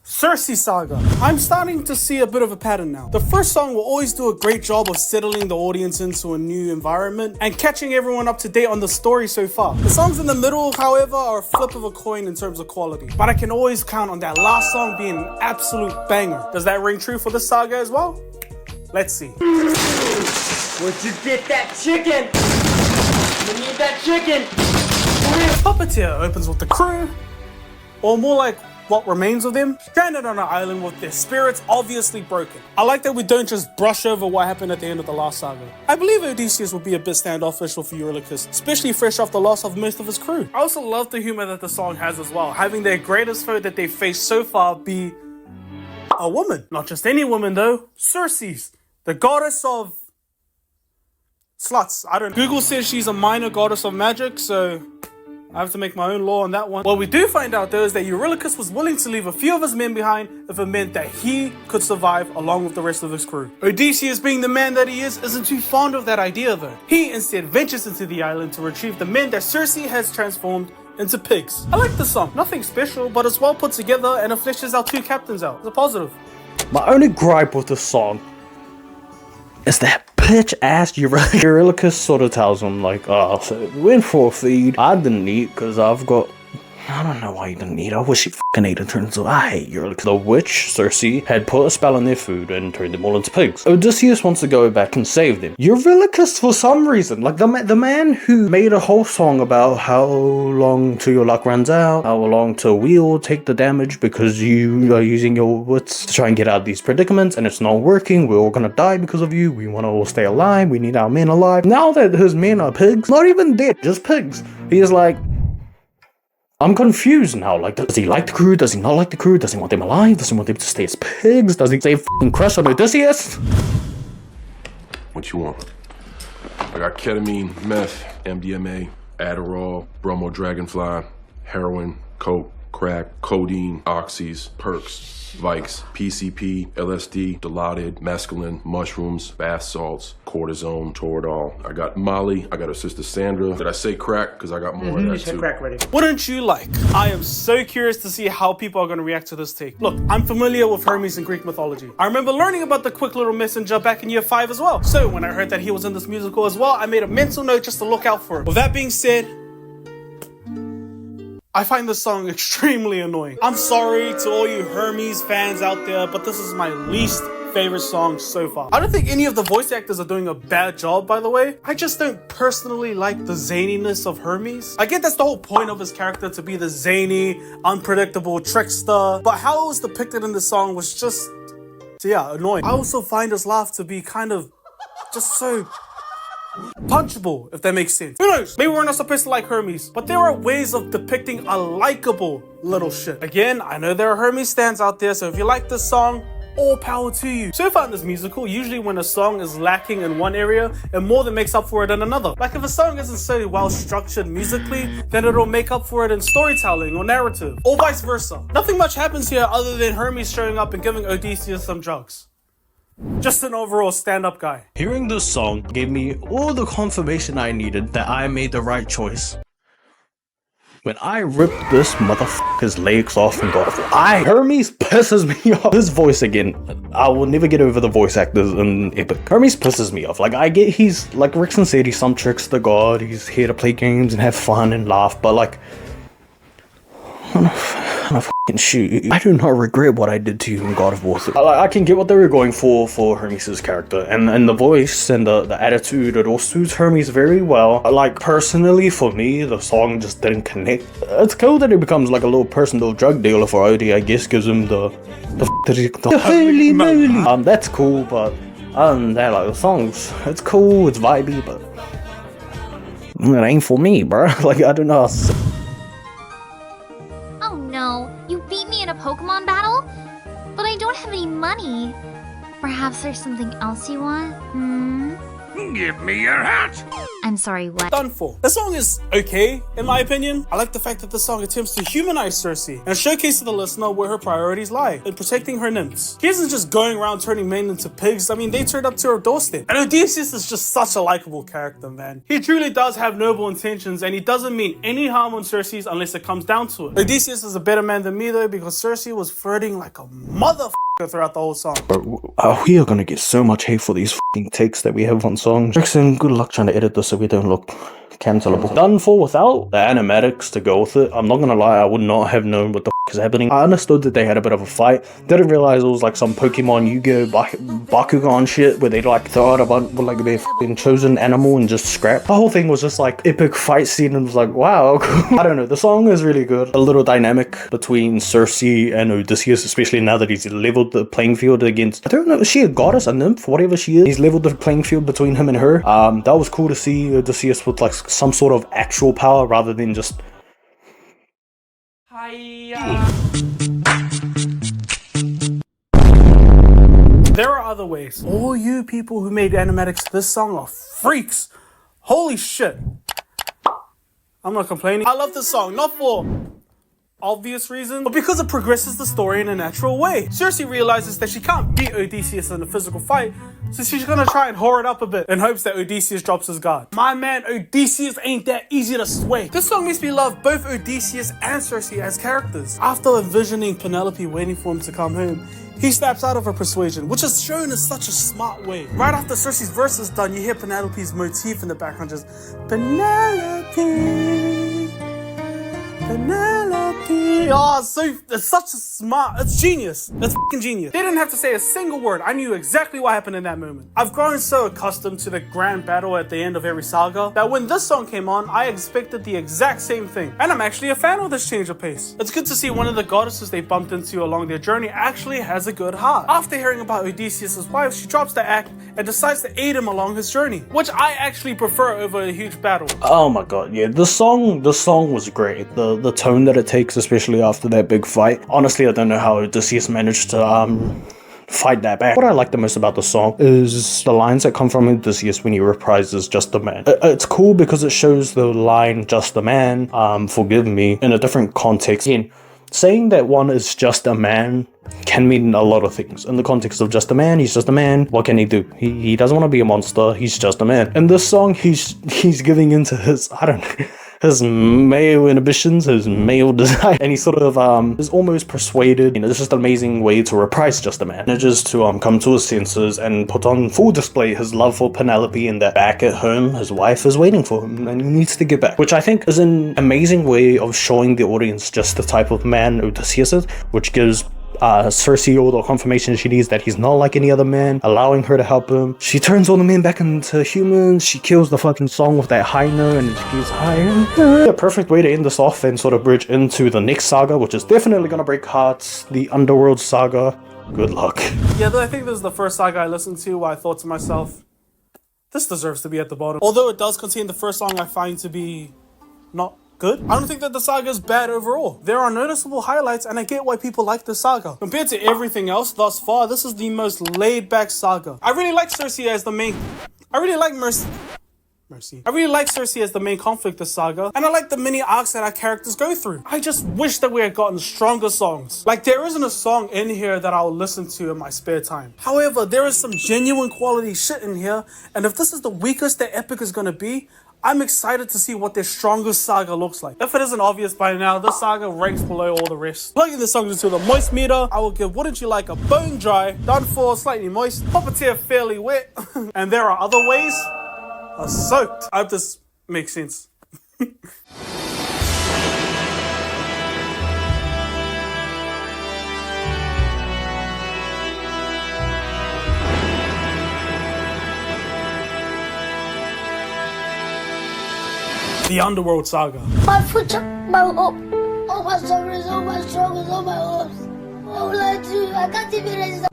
Circe Saga. I'm starting to see a bit of a pattern now. The first song will always do a great job of settling the audience into a new environment and catching everyone up to date on the story so far. The songs in the middle, however, are a flip of a coin in terms of quality. But I can always count on that last song being an absolute banger. Does that ring true for this saga as well? Let's see.
Where'd you get that chicken? You need that chicken.
Puppeteer opens with the crew, or more like what remains of them, stranded on an island with their spirits obviously broken. I like that we don't just brush over what happened at the end of the last saga. I believe Odysseus would be a bit standoffish with Eurylochus, especially fresh off the loss of most of his crew. I also love the humor that the song has as well, having their greatest foe that they've faced so far be a woman. Not just any woman though, Circe, the goddess of sluts. I don't know. Google says she's a minor goddess of magic, so I have to make my own law on that one. What we do find out though is that Eurylochus was willing to leave a few of his men behind if it meant that he could survive along with the rest of his crew. Odysseus, being the man that he is, isn't too fond of that idea though. He instead ventures into the island to retrieve the men that Circe has transformed into pigs. I like the song, nothing special, but it's well put together and it fleshes our two captains out. It's a positive.
My only gripe with the song is that bitch ass Eurylochus sort of tells him like, oh, so we went for a feed. I didn't eat because I've got... I don't know why you didn't eat. I wish you fucking ate. It turns out I hate Eurylochus. The witch, Circe, had put a spell on their food and turned them all into pigs. Odysseus wants to go back and save them. Eurylochus, for some reason, like the man who made a whole song about how long till your luck runs out, how long till we'll take the damage because you are using your wits to try and get out of these predicaments and it's not working. We're all gonna die because of you. We want to all stay alive. We need our men alive. Now that his men are pigs, not even dead, just pigs, he is like, I'm confused now. Like, does he like the crew? Does he not like the crew? Does he want them alive? Does he want them to stay as pigs? Does he say f***ing crush on Odysseus?
What you want? I got ketamine, meth, MDMA, Adderall, bromo dragonfly, heroin, coke, crack, codeine, oxys, perks, Vikes, PCP, LSD, Dilaudid, mescaline, mushrooms, bath salts, cortisone, Toradol. I got Molly, I got her sister Sandra. Did I say crack? Because I got more of that too.
Crack ready.
Wouldn't you like? I am so curious to see how people are going to react to this take. Look, I'm familiar with Hermes in Greek mythology. I remember learning about the quick little messenger back in year 5 as well. So when I heard that he was in this musical as well, I made a mental note just to look out for him. With that being said, I find this song extremely annoying. I'm sorry to all you Hermes fans out there, but this is my least favorite song so far. I don't think any of the voice actors are doing a bad job, by the way. I just don't personally like the zaniness of Hermes. I get that's the whole point of his character, to be the zany, unpredictable trickster, but how it was depicted in the song was just, yeah, annoying. I also find his laugh to be kind of just so punchable, if that makes sense. Who knows? Maybe we're not supposed to like Hermes, but there are ways of depicting a likable little shit. Again, I know there are Hermes stands out there, so if you like this song, all power to you. So far in this musical, usually when a song is lacking in one area, it more than makes up for it in another. Like if a song isn't so well structured musically, then it'll make up for it in storytelling or narrative, or vice versa. Nothing much happens here other than Hermes showing up and giving Odysseus some drugs. Just an overall stand-up guy.
Hearing this song gave me all the confirmation I needed that I made the right choice. When I ripped this motherfucker's legs off and got Hermes pisses me off. This voice again, I will never get over the voice actors in Epic. Hermes pisses me off. Like, I get he's, like Rickson said, he's some trickster god. He's here to play games and have fun and laugh, but like, on a fucking shoot, I do not regret what I did to you in God of War 3. I can get what they were going for Hermes' character, and the voice and the attitude, it all suits Hermes very well. Like, personally, for me, the song just didn't connect. It's cool that he becomes like a little personal drug dealer for Odie, I guess, gives him the holy moly. That's cool, but other than that, like, the songs, it's cool, it's vibey, but it ain't for me, bro. Like, I don't know.
Oh no, you beat me in a Pokemon battle? But I don't have any money. Perhaps there's something else you want?
Give me your hat!
I'm sorry, what?
Done for. The song is okay, in my opinion. I like the fact that the song attempts to humanize Circe and showcase to the listener where her priorities lie, in protecting her nymphs. He isn't just going around turning men into pigs. I mean, they turned up to her doorstep. And Odysseus is just such a likable character, man. He truly does have noble intentions, and he doesn't mean any harm on Circe unless it comes down to it. Odysseus is a better man than me, though, because Circe was flirting like a motherfucker throughout the whole song.
We are gonna get so much hate for these fucking takes that we have on songs. Jackson, good luck trying to edit this so we don't look cancelable. Done for without the animatics to go with it. I'm not gonna lie, I would not have known what the is happening. I understood that they had a bit of a fight. Didn't realize it was like some Pokemon Yu-Gi-Oh! Bakugan shit where they like throw out a bunch with like their fucking chosen animal and just scrap. The whole thing was just like epic fight scene and was like, wow, cool. I don't know, the song is really good. A little dynamic between Circe and Odysseus, especially now that he's leveled the playing field against, I don't know, is she a goddess, a nymph, whatever she is? He's leveled the playing field between him and her. That was cool to see Odysseus with like some sort of actual power rather than just
There are other ways. All you people who made animatics to this song are freaks. Holy shit. I'm not complaining. I love this song, not for obvious reasons, but because it progresses the story in a natural way. Circe realizes that she can't beat Odysseus in a physical fight, so she's gonna try and whore it up a bit in hopes that Odysseus drops his guard. My man, Odysseus ain't that easy to sway. This song makes me love both Odysseus and Circe as characters. After envisioning Penelope waiting for him to come home, he snaps out of her persuasion, which is shown in such a smart way. Right after Circe's verse is done, you hear Penelope's motif in the background, just Penelope, Penelope. Oh, it's such a smart, it's genius. It's fucking genius. They didn't have to say a single word. I knew exactly what happened in that moment. I've grown so accustomed to the grand battle at the end of every saga that when this song came on, I expected the exact same thing. And I'm actually a fan of this change of pace. It's good to see one of the goddesses they bumped into along their journey actually has a good heart. After hearing about Odysseus' wife, she drops the act and decides to aid him along his journey, which I actually prefer over a huge battle.
Oh my god, yeah, the song was great. The tone that it takes, especially after that big fight. Honestly, I don't know how Odysseus managed to fight that back. What I like the most about the song is the lines that come from Odysseus when he reprises Just a Man. It's cool because it shows the line Just a Man, forgive me, in a different context. Again, saying that one is just a man can mean a lot of things. In the context of just a man, he's just a man. What can he do? He doesn't want to be a monster. He's just a man. In this song, he's giving into his, I don't know, his male inhibitions, his male desire, and he sort of is almost persuaded. You know, this is just an amazing way to reprise Just a Man. Manages to come to his senses and put on full display his love for Penelope, and that back at home, his wife is waiting for him and he needs to get back, which I think is an amazing way of showing the audience just the type of man Odysseus is, which gives Circe all the confirmation she needs that he's not like any other man, allowing her to help him. She turns all the men back into humans. She kills the fucking song with that high note and she keeps higher. A perfect way to end this off and sort of bridge into the next saga, which is definitely gonna break hearts, the Underworld saga. Good luck.
Yeah, though I think this is the first saga I listened to where I thought to myself, this deserves to be at the bottom. Although it does contain the first song I find to be not good, I don't think that the saga is bad overall. There are noticeable highlights and I get why people like the saga. Compared to everything else thus far, this is the most laid-back saga. I really like Circe as the main... I really like Mircsy. I really like Circe as the main conflict of saga, and I like the mini arcs that our characters go through. I just wish that we had gotten stronger songs. Like, there isn't a song in here that I'll listen to in my spare time. However, there is some genuine quality shit in here, and if this is the weakest their epic is gonna be, I'm excited to see what their strongest saga looks like. If it isn't obvious by now, this saga ranks below all the rest. Plugging this song into the moist meter, I will give Wouldn't You Like a Bone Dry, Done For slightly moist, Puppeteer fairly wet, and there are other ways are soaked. I hope this makes sense. The Underworld saga.
My foot, my hope, all my sorrows, all my struggles, all my hopes. What will I do? I can't even resist.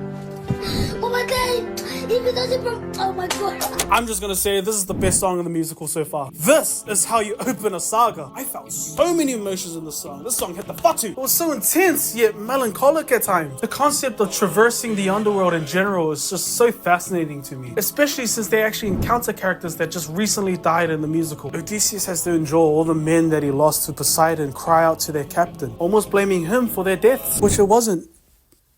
Oh my god! If it doesn't from... Oh my god.
I'm just gonna say this is the best song in the musical so far. This is how you open a saga. I felt so many emotions in this song. This song hit the fatu. It was so intense yet melancholic at times. The concept of traversing the underworld in general is just so fascinating to me, especially since they actually encounter characters that just recently died in the musical. Odysseus has to endure all the men that he lost to Poseidon cry out to their captain, almost blaming him for their deaths, which it wasn't.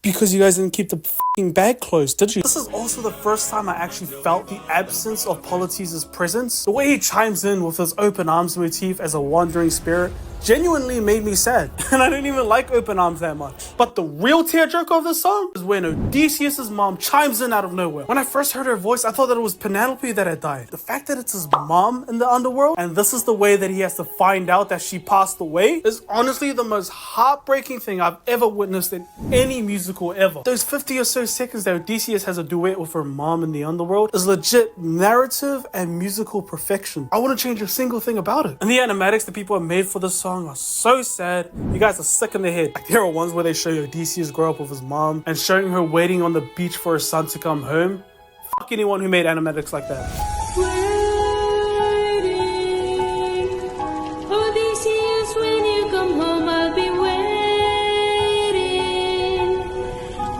Because you guys didn't keep the f***ing bag closed, did you? This is also the first time I actually felt the absence of Polites' presence. The way he chimes in with his open arms motif as a wandering spirit genuinely made me sad. And I don't even like open arms that much. But the real tearjerker of this song is when Odysseus' mom chimes in out of nowhere. When I first heard her voice, I thought that it was Penelope that had died. The fact that it's his mom in the underworld, and this is the way that he has to find out that she passed away, is honestly the most heartbreaking thing I've ever witnessed in any musical ever. Those 50 or so seconds that Odysseus has a duet with her mom in the underworld is legit narrative and musical perfection. I wouldn't change a single thing about it. And the animatics that people have made for this song are so sad. You guys are sick in the head. Like, there are ones where they show Odysseus grow up with his mom and showing her waiting on the beach for her son to come home. Fuck anyone who made animatics like that.
Waiting, Odysseus, when you come home, I'll be waiting.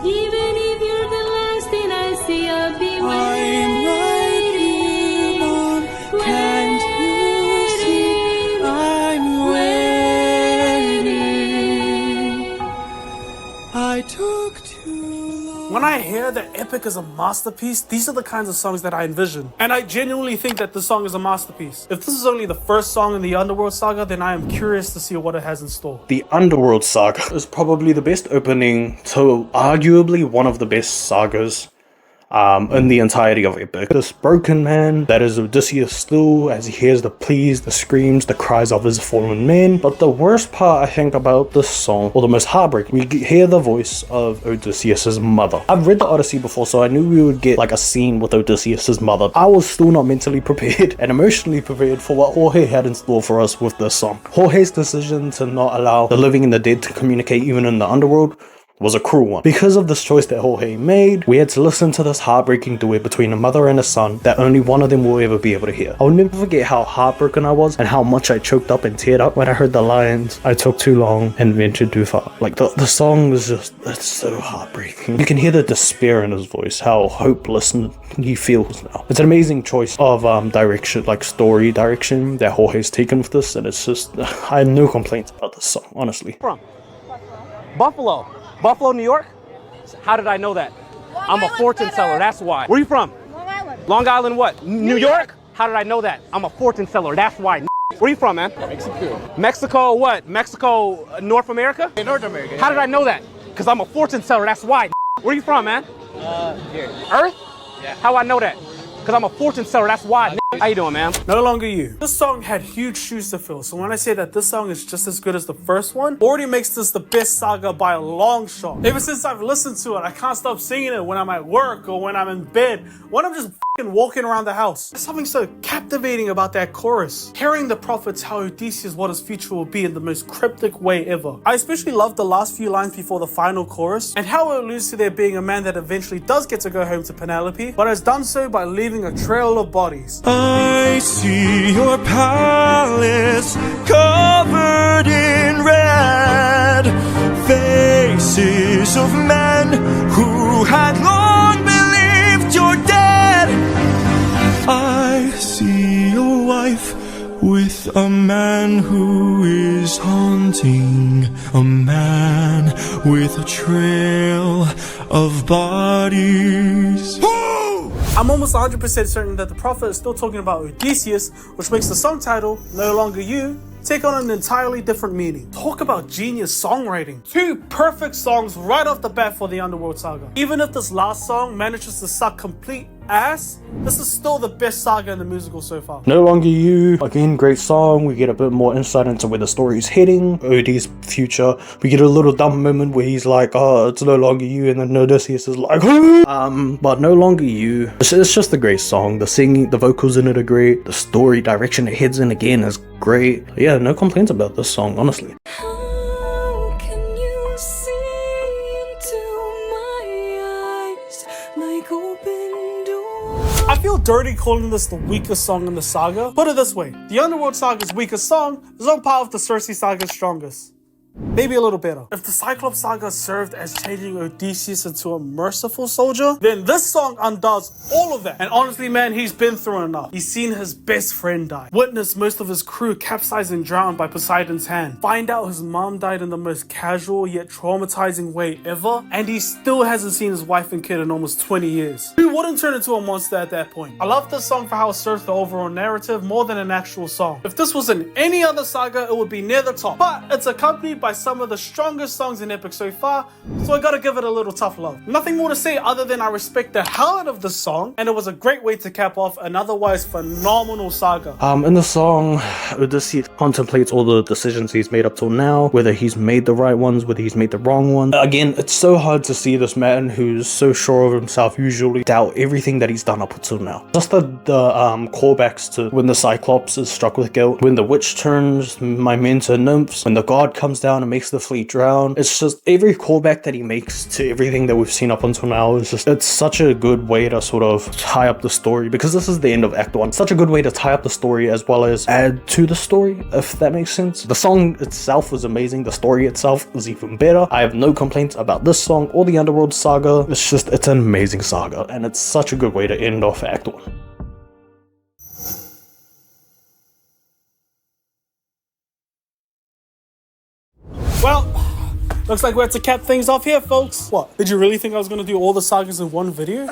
Even if you're the last thing I see, I'll be waiting.
I'm waiting. Can't you see?
when I hear that epic is a masterpiece, these are the kinds of songs that I envision. And I genuinely think that this song is a masterpiece. If this is only the first song in the Underworld saga, then I am curious to see what it has in store.
The Underworld saga is probably the best opening to arguably one of the best sagas in the entirety of Epic. This broken man that is Odysseus still, as he hears the pleas, the screams, the cries of his fallen men. But the worst part I think about this song, or the most heartbreaking, we hear the voice of Odysseus's mother. I've read the Odyssey before, so I knew we would get like a scene with Odysseus's mother. I was still not mentally prepared and emotionally prepared for what Jorge had in store for us with this song. Jorge's decision to not allow the living and the dead to communicate even in the underworld was a cruel one. Because of this choice that Jorge made, we had to listen to this heartbreaking duet between a mother and a son that only one of them will ever be able to hear. I'll never forget how heartbroken I was and how much I choked up and teared up when I heard the lines, "I took too long and ventured too far." Like the song is just, it's so heartbreaking. You can hear the despair in his voice, how hopeless he feels now. It's an amazing choice of direction, like story direction that Jorge's taken with this, and it's just, I have no complaints about this song, honestly.
From Buffalo, New York? How did I know that? I'm a fortune teller, that's why. Where are you from?
Long Island.
Long Island what? New York? How did I know that? I'm a fortune teller, that's why. Where are you from, man? Mexico. Mexico what? Mexico, North America?
North America.
How did I know that? Because I'm a fortune teller, that's why. Where are you from, man?
Here.
Earth? Yeah. How I know that? Because I'm a fortune teller, that's why. How you doing, man?
No Longer You. This song had huge shoes to fill, so when I say that this song is just as good as the first one, already makes this the best saga by a long shot. Ever since I've listened to it, I can't stop singing it when I'm at work or when I'm in bed, when I'm just walking around the house. There's something so captivating about that chorus. Hearing the prophet tell Odysseus what his future will be in the most cryptic way ever. I especially love the last few lines before the final chorus, and how it alludes to there being a man that eventually does get to go home to Penelope, but has done so by leaving a trail of bodies.
I see your palace covered in red, faces of men who had long believed you're dead. I see your wife with a man who is haunting, a man with a trail of bodies.
I'm almost 100% certain that the prophet is still talking about Odysseus, which makes the song title, No Longer You, take on an entirely different meaning. Talk about genius songwriting. Two perfect songs right off the bat for the Underworld saga. Even if this last song manages to suck complete ass, this is still the best saga in the musical so far.
No Longer You, again, great song. We get a bit more insight into where the story is heading, Odie's future. We get a little dumb moment where he's like, oh, it's no longer you, and then Odysseus is like, but No Longer You, it's just a great song. The singing, the vocals in it are great. The story direction it heads in again is great. Yeah, no complaints about this song, honestly.
How can you see into my eyes like open doors?
I feel dirty calling this the weakest song in the saga. Put it this way, the Underworld saga's weakest song is on par with the Circe saga's strongest. Maybe a little better. If the Cyclops saga served as changing Odysseus into a merciful soldier, then this song undoes all of that. And honestly, man, he's been through enough. He's seen his best friend die, witnessed most of his crew capsize and drown by Poseidon's hand, find out his mom died in the most casual yet traumatizing way ever, and he still hasn't seen his wife and kid in almost 20 years. Who wouldn't turn into a monster at that point? I love this song for how it serves the overall narrative more than an actual song. If this was in any other saga, it would be near the top, but it's accompanied by some of the strongest songs in Epic so far, so I gotta give it a little tough love. Nothing more to say other than I respect the hell out of this song, and it was a great way to cap off an otherwise phenomenal saga.
In the song, Odysseus contemplates all the decisions he's made up till now, whether he's made the right ones, whether he's made the wrong ones. Again, it's so hard to see this man who's so sure of himself usually doubt everything that he's done up until now. Just the callbacks to when the Cyclops is struck with guilt, when the witch turns my men to nymphs, when the god comes down and makes the fleet drown. It's just every callback that he makes to everything that we've seen up until now is just, it's such a good way to sort of tie up the story, because this is the end of Act 1. Such a good way to tie up the story as well as add to the story, if that makes sense. The song itself was amazing. The story itself was even better. I have no complaints about this song or the Underworld saga. It's just, it's an amazing saga, and it's such a good way to end off Act 1.
Well, Looks like we have to cap things off here, folks. What? Did you really think I was gonna do all the sagas in one video?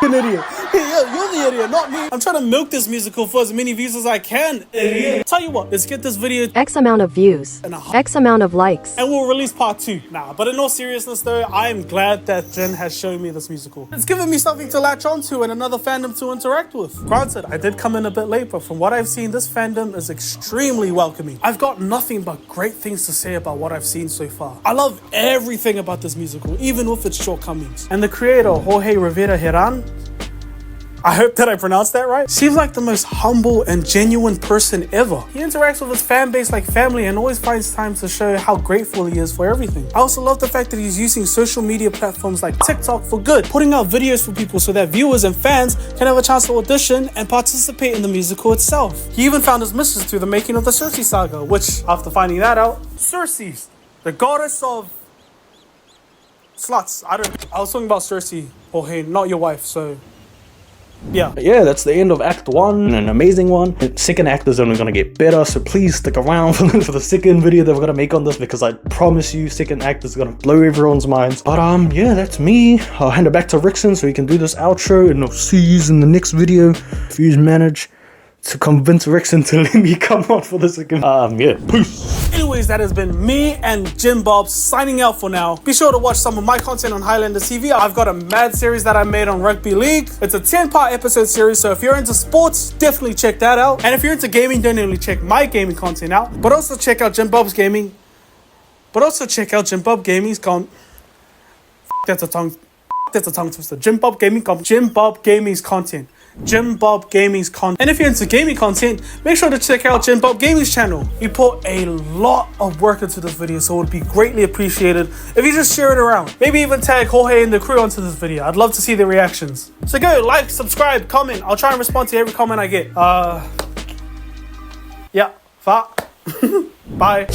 An idiot. You're the idiot, not me. I'm trying to milk this musical for as many views as I can, idiot. Tell you what, let's get this video
X amount of views, X amount of likes,
and we'll release part 2. Nah, but in all seriousness though, I am glad that Jen has shown me this musical. It's given me something to latch onto and another fandom to interact with. Granted, I did come in a bit late, but from what I've seen, this fandom is extremely welcoming. I've got nothing but great things to say about what I've seen so far. I love everything about this musical, even with its shortcomings. And the creator, Jorge Rivera-Herrans, I hope that I pronounced that right, seems like the most humble and genuine person ever. He interacts with his fan base like family and always finds time to show how grateful he is for everything. I also love the fact that he's using social media platforms like TikTok for good, putting out videos for people so that viewers and fans can have a chance to audition and participate in the musical itself. He even found his missus through the making of the Circe saga, which, after finding that out, Circe, the goddess of sluts. I was talking about Circe, Jorge, not your wife, so yeah.
Yeah, that's the end of Act 1, an amazing one. The second act is only gonna get better, so please stick around for the second video that we're gonna make on this, because I promise you, second act is gonna blow everyone's minds. But yeah, that's me. I'll hand it back to Rickson so he can do this outro, and I'll see you in the next video if you manage to convince Rickson to let me come on for the second. Yeah, peace.
Anyways, that has been me and Jim Bob signing out for now. Be sure to watch some of my content on Highlanders TV. I've got a mad series that I made on Rugby League. It's a 10-part episode series, so if you're into sports, definitely check that out. And if you're into gaming, don't only check my gaming content out, but also check out Jim Bob's gaming. That's a tongue twister. Jim Bob Gaming's content. Jim Bob Gaming's content. And if you're into gaming content, make sure to check out Jim Bob Gaming's channel. He put a lot of work into this video, so it would be greatly appreciated if you just share it around. Maybe even tag Jorge and the crew onto this video. I'd love to see their reactions. So go, like, subscribe, comment. I'll try and respond to every comment I get. Yeah, bye.